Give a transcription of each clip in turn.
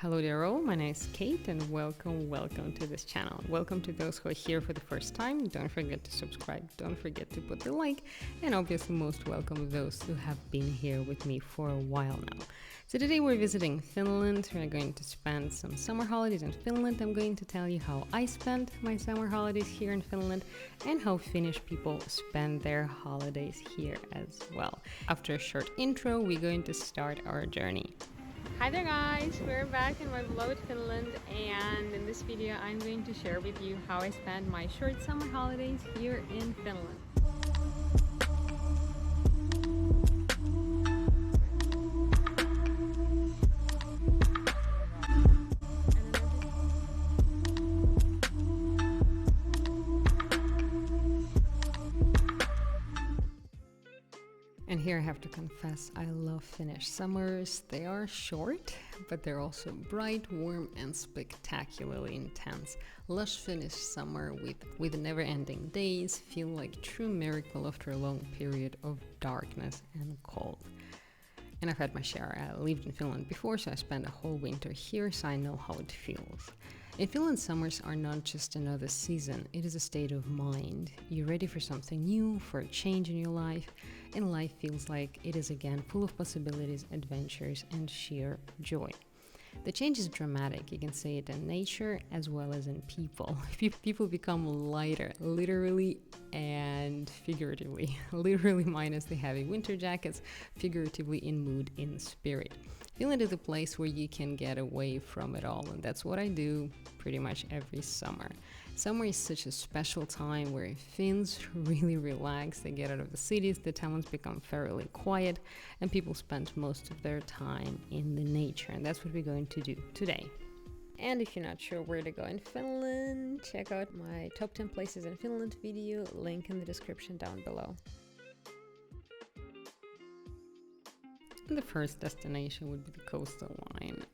Hello there all, my name is Kate and welcome to this channel. Welcome to those who are here for the first time. Don't forget to subscribe, don't forget to put the like, and obviously most welcome those who have been here with me for a while now. So today we're visiting Finland. We're going to spend some summer holidays in Finland. I'm going to tell you how I spent my summer holidays here in Finland and how Finnish people spend their holidays here as well. After a short intro, we're going to start our journey. Hi there guys, we're back in my beloved Finland, and in this video I'm going to share with you how I spent my short summer holidays here in Finland. And here I have to confess, I love Finnish summers. They are short, but they're also bright, warm, and spectacularly intense. Lush Finnish summer with never-ending days feel like true miracle after a long period of darkness and cold. And I've had my share. I lived in Finland before, so I spent a whole winter here, so I know how it feels. In Finland, summers are not just another season, it is a state of mind. You're ready for something new, for a change in your life, and life feels like it is again full of possibilities, adventures, and sheer joy. The change is dramatic. You can see it in nature as well as in people. People become lighter, literally and figuratively. Literally minus the heavy winter jackets, figuratively in mood, in spirit. Finland is a place where you can get away from it all, and that's what I do pretty much every summer. Summer is such a special time where Finns really relax, they get out of the cities, the towns become fairly quiet, and people spend most of their time in the nature, and that's what we're going to do today. And if you're not sure where to go in Finland, check out my top 10 places in Finland video, link in the description down below. And the first destination would be the coastal line.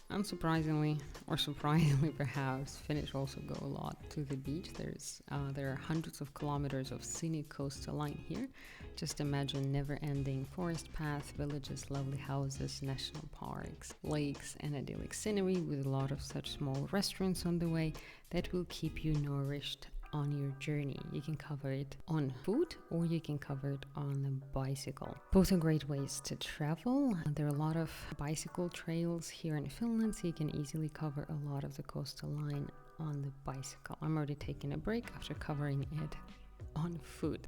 Unsurprisingly, or surprisingly perhaps, Finnish also go a lot to the beach. There are hundreds of kilometers of scenic coastal line here. Just imagine never-ending forest paths, villages, lovely houses, national parks, lakes, and idyllic scenery with a lot of such small restaurants on the way that will keep you nourished on your journey. You can cover it on foot or you can cover it on a bicycle. Both are great ways to travel. There are a lot of bicycle trails here in Finland, so you can easily cover a lot of the coastal line on the bicycle. I'm already taking a break after covering it on foot.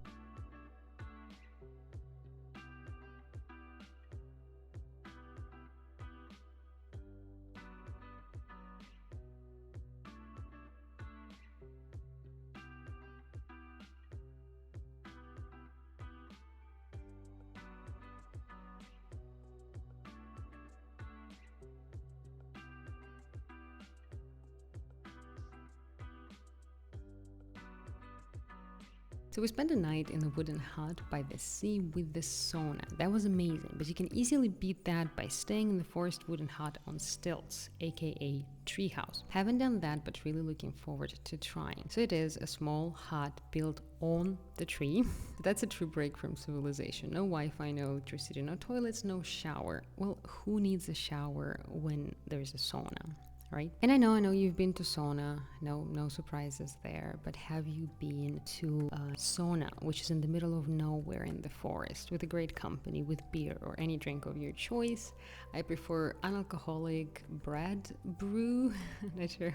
So we spent a night in the wooden hut by the sea with the sauna. That was amazing, but you can easily beat that by staying in the forest wooden hut on stilts, aka treehouse. Haven't done that, but really looking forward to trying. So it is a small hut built on the tree. That's a true break from civilization. No Wi-Fi, no electricity, no toilets, no shower. Well, who needs a shower when there's a sauna? Right? And I know you've been to sauna, no surprises there, but have you been to a sauna, which is in the middle of nowhere in the forest, with a great company, with beer or any drink of your choice? I prefer unalcoholic bread brew, not sure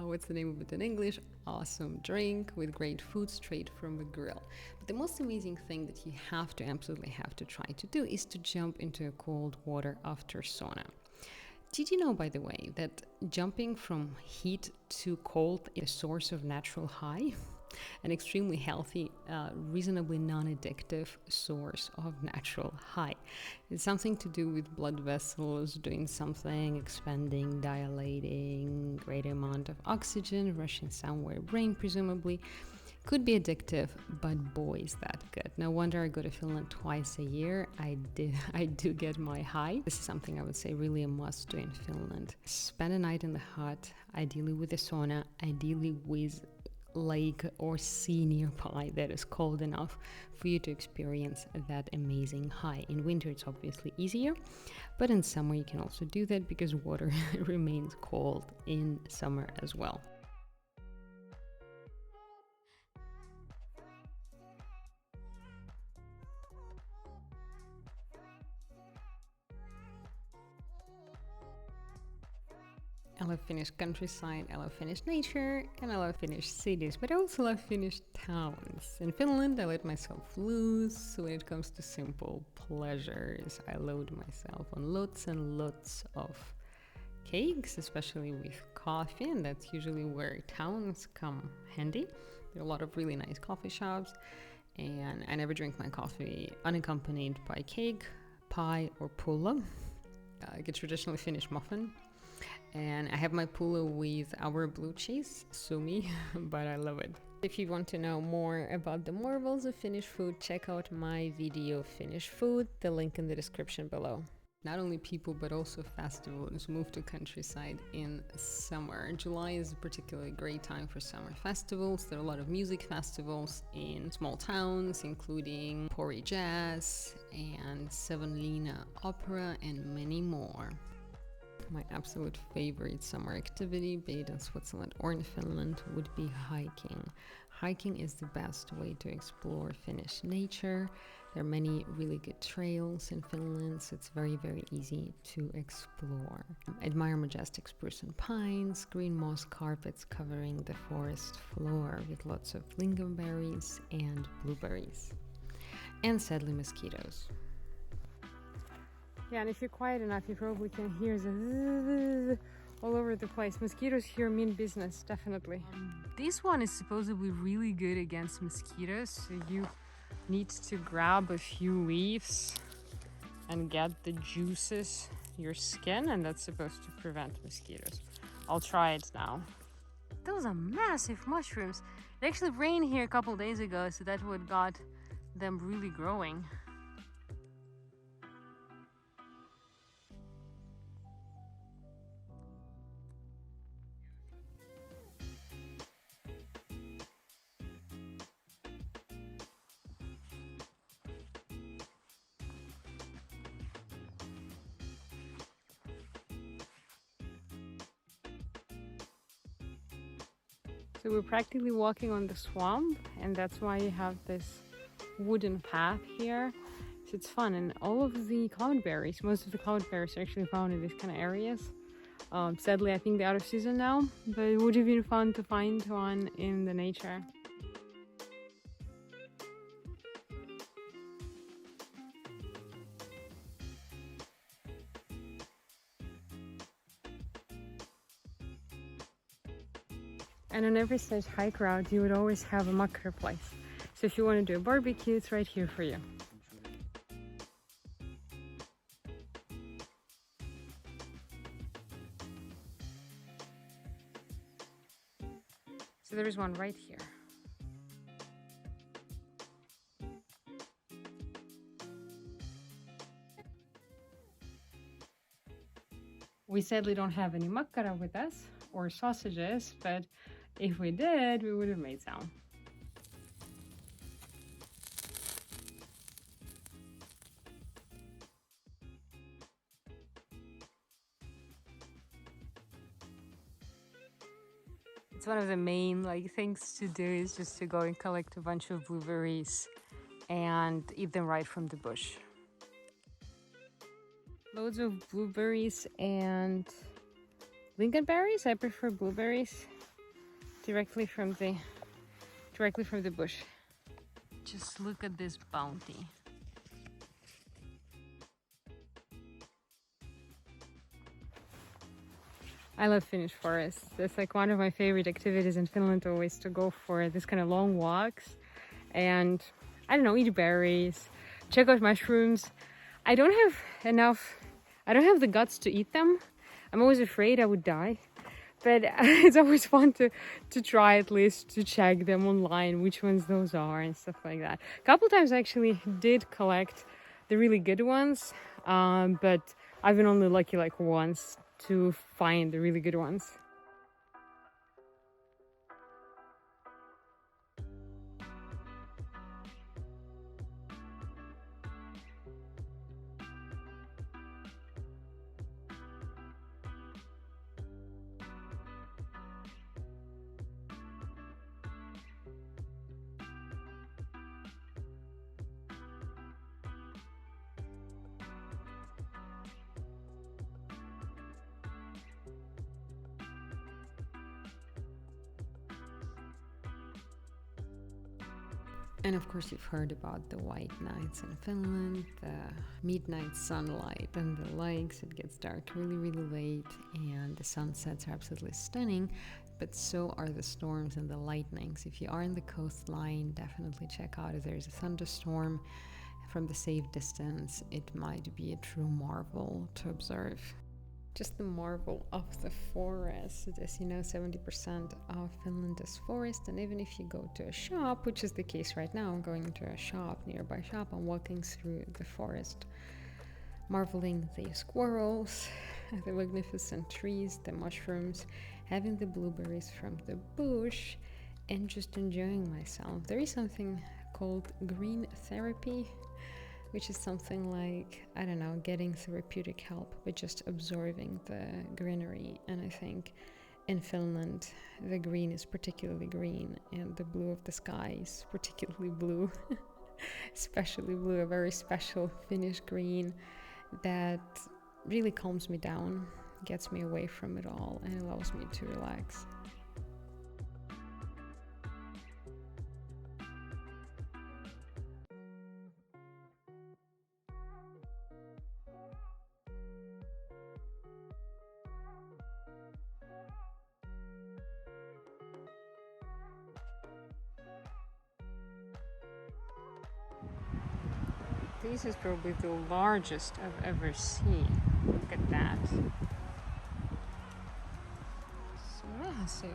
what's the name of it in English, awesome drink with great food straight from the grill. But the most amazing thing that you absolutely have to try to do is to jump into cold water after sauna. Did you know, by the way, that jumping from heat to cold is a source of natural high? An extremely healthy, reasonably non-addictive source of natural high. It's something to do with blood vessels doing something, expanding, dilating, great amount of oxygen rushing somewhere, brain presumably. Could be addictive, but boy is that good. No wonder I go to Finland twice a year. I do get my high. This is something I would say really a must do in Finland. Spend a night in the hut, ideally with a sauna, ideally with lake or sea nearby that is cold enough for you to experience that amazing high. In winter it's obviously easier, but in summer you can also do that because water remains cold in summer as well. I love Finnish countryside, I love Finnish nature, and I love Finnish cities, but I also love Finnish towns. In Finland, I let myself loose when it comes to simple pleasures. I load myself on lots and lots of cakes, especially with coffee, and that's usually where towns come handy. There are a lot of really nice coffee shops, and I never drink my coffee unaccompanied by cake, pie, or pulla, like a traditionally Finnish muffin. And I have my pulla with our blue cheese, sumi, but I love it. If you want to know more about the marvels of Finnish food, check out my video Finnish Food, the link in the description below. Not only people, but also festivals move to countryside in summer. July is a particularly great time for summer festivals. There are a lot of music festivals in small towns, including Pori Jazz and Savonlinna Opera and many more. My absolute favorite summer activity, be it in Switzerland or in Finland, would be hiking. Hiking is the best way to explore Finnish nature. There are many really good trails in Finland, so it's very, very easy to explore. Admire majestic spruce and pines, green moss carpets covering the forest floor with lots of lingonberries and blueberries. And sadly, mosquitoes. Yeah, and if you're quiet enough, you probably can hear the all over the place. Mosquitoes here mean business, definitely. This one is supposedly really good against mosquitoes, so you need to grab a few leaves and get the juices your skin, and that's supposed to prevent mosquitoes. I'll try it now. Those are massive mushrooms. It actually rained here a couple days ago, so that's what got them really growing. So we're practically walking on the swamp, and that's why you have this wooden path here. So it's fun, and all of the cloudberries, most of the cloudberries are actually found in these kind of areas. Sadly, I think they're out of season now, but it would have been fun to find one in the nature. And on every such hike route, you would always have a makkara place. So if you want to do a barbecue, it's right here for you. So there is one right here. We sadly don't have any makkara with us, or sausages, but if we did, we would have made some. It's one of the main things to do is just to go and collect a bunch of blueberries and eat them right from the bush. Loads of blueberries and lingonberries. I prefer blueberries directly from the bush. Just look at this bounty. I love Finnish forests. It's like one of my favorite activities in Finland, always to go for this kind of long walks and, I don't know, eat berries, check out mushrooms. I don't have the guts to eat them. I'm always afraid I would die, but it's always fun to try, at least to check them online, which ones those are and stuff like that. A couple times I actually did collect the really good ones, but I've been only lucky once to find the really good ones. And of course you've heard about the white nights in Finland, the midnight sunlight and the lakes. It gets dark really, really late and the sunsets are absolutely stunning, but so are the storms and the lightnings. If you are in the coastline, definitely check out if there's a thunderstorm. From the safe distance, it might be a true marvel to observe. Just the marvel of the forest. As you know, 70% of Finland is forest, and even if you go to a shop, which is the case right now, I'm going to a shop, nearby shop, I'm walking through the forest, marveling the squirrels, the magnificent trees, the mushrooms, having the blueberries from the bush, and just enjoying myself. There is something called green therapy, which is something like, I don't know, getting therapeutic help by just absorbing the greenery. And I think in Finland, the green is particularly green and the blue of the sky is particularly blue, especially blue, a very special Finnish green that really calms me down, gets me away from it all and allows me to relax. This is probably the largest I've ever seen. Look at that. It's massive.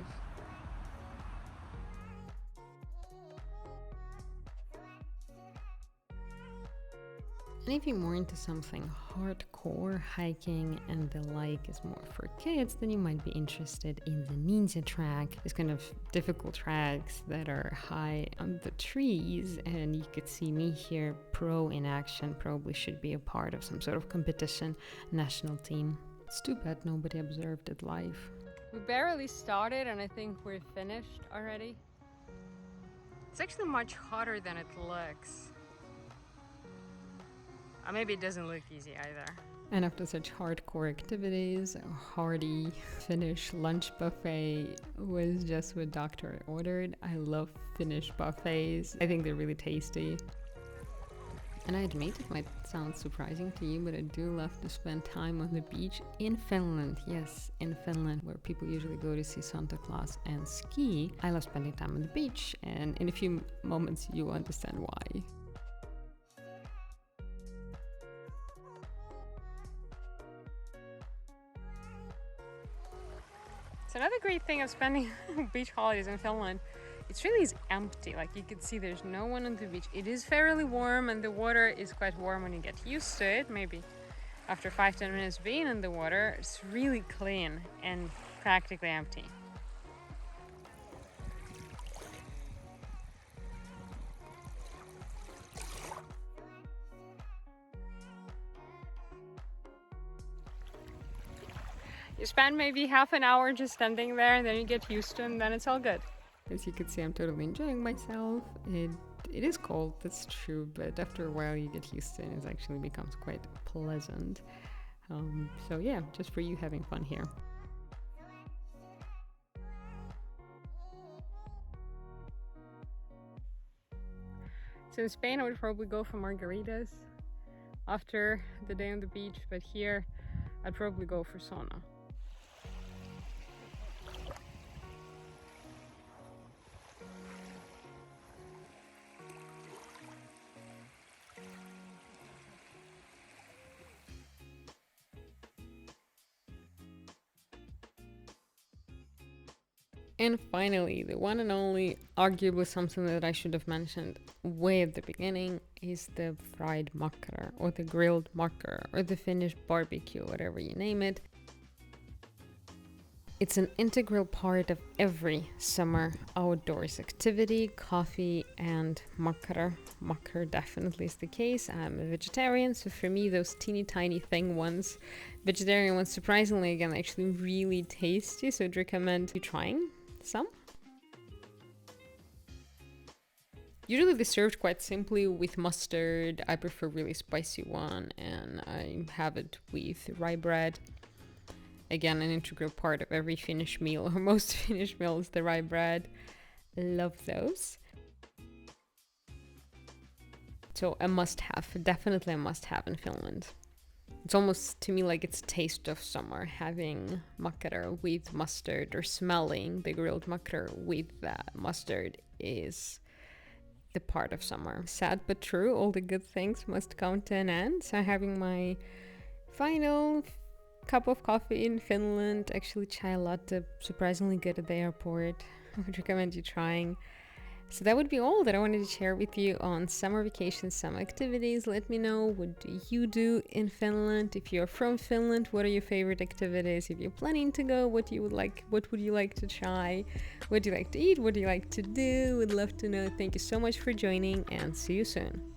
And if you're more into something hardcore, hiking and the like is more for kids, then you might be interested in the ninja track. It's kind of difficult tracks that are high on the trees, and you could see me here, pro in action, probably should be a part of some sort of competition, national team. It's too bad nobody observed it live. We barely started and I think we're finished already. It's actually much hotter than it looks. Maybe it doesn't look easy either. And after such hardcore activities, a hearty Finnish lunch buffet was just what Doctor ordered. I love Finnish buffets. I think they're really tasty. And I admit it might sound surprising to you, but I do love to spend time on the beach in Finland. Yes, in Finland, where people usually go to see Santa Claus and ski. I love spending time on the beach, and in a few moments you will understand why. So another great thing of spending beach holidays in Finland, it really is empty. Like you can see there's no one on the beach. It is fairly warm and the water is quite warm when you get used to it. Maybe after 5-10 minutes being in the water, it's really clean and practically empty. You spend maybe half an hour just standing there and then you get used to it and then it's all good. As you can see, I'm totally enjoying myself. It is cold, that's true, but after a while you get used to it and it actually becomes quite pleasant. So yeah, just for you having fun here. So in Spain I would probably go for margaritas after the day on the beach, but here I'd probably go for sauna. And finally, the one and only, arguably something that I should have mentioned way at the beginning, is the fried makkara, or the grilled makkara, or the Finnish barbecue, whatever you name it. It's an integral part of every summer outdoors activity, coffee and makkara. Makkara definitely is the case. I'm a vegetarian, so for me those teeny tiny thing ones, vegetarian ones, surprisingly again, actually really tasty, so I'd recommend you trying some. Usually they're served quite simply with mustard. I prefer really spicy one, and I have it with rye bread. Again, an integral part of every Finnish meal, or most Finnish meals, the rye bread. Love those. So a must-have, definitely a must-have in Finland. It's almost to me like it's taste of summer, having makkara with mustard or smelling the grilled makkara with mustard is the part of summer. Sad but true, all the good things must come to an end. So having my final cup of coffee in Finland, actually chai latte, surprisingly good at the airport. I would recommend you trying. So that would be all that I wanted to share with you on summer vacation, summer activities. Let me know, what do you do in Finland? If you're from Finland, what are your favorite activities? If you're planning to go, what would you like to try? What do you like to eat? What do you like to do? Would love to know. Thank you so much for joining, and see you soon.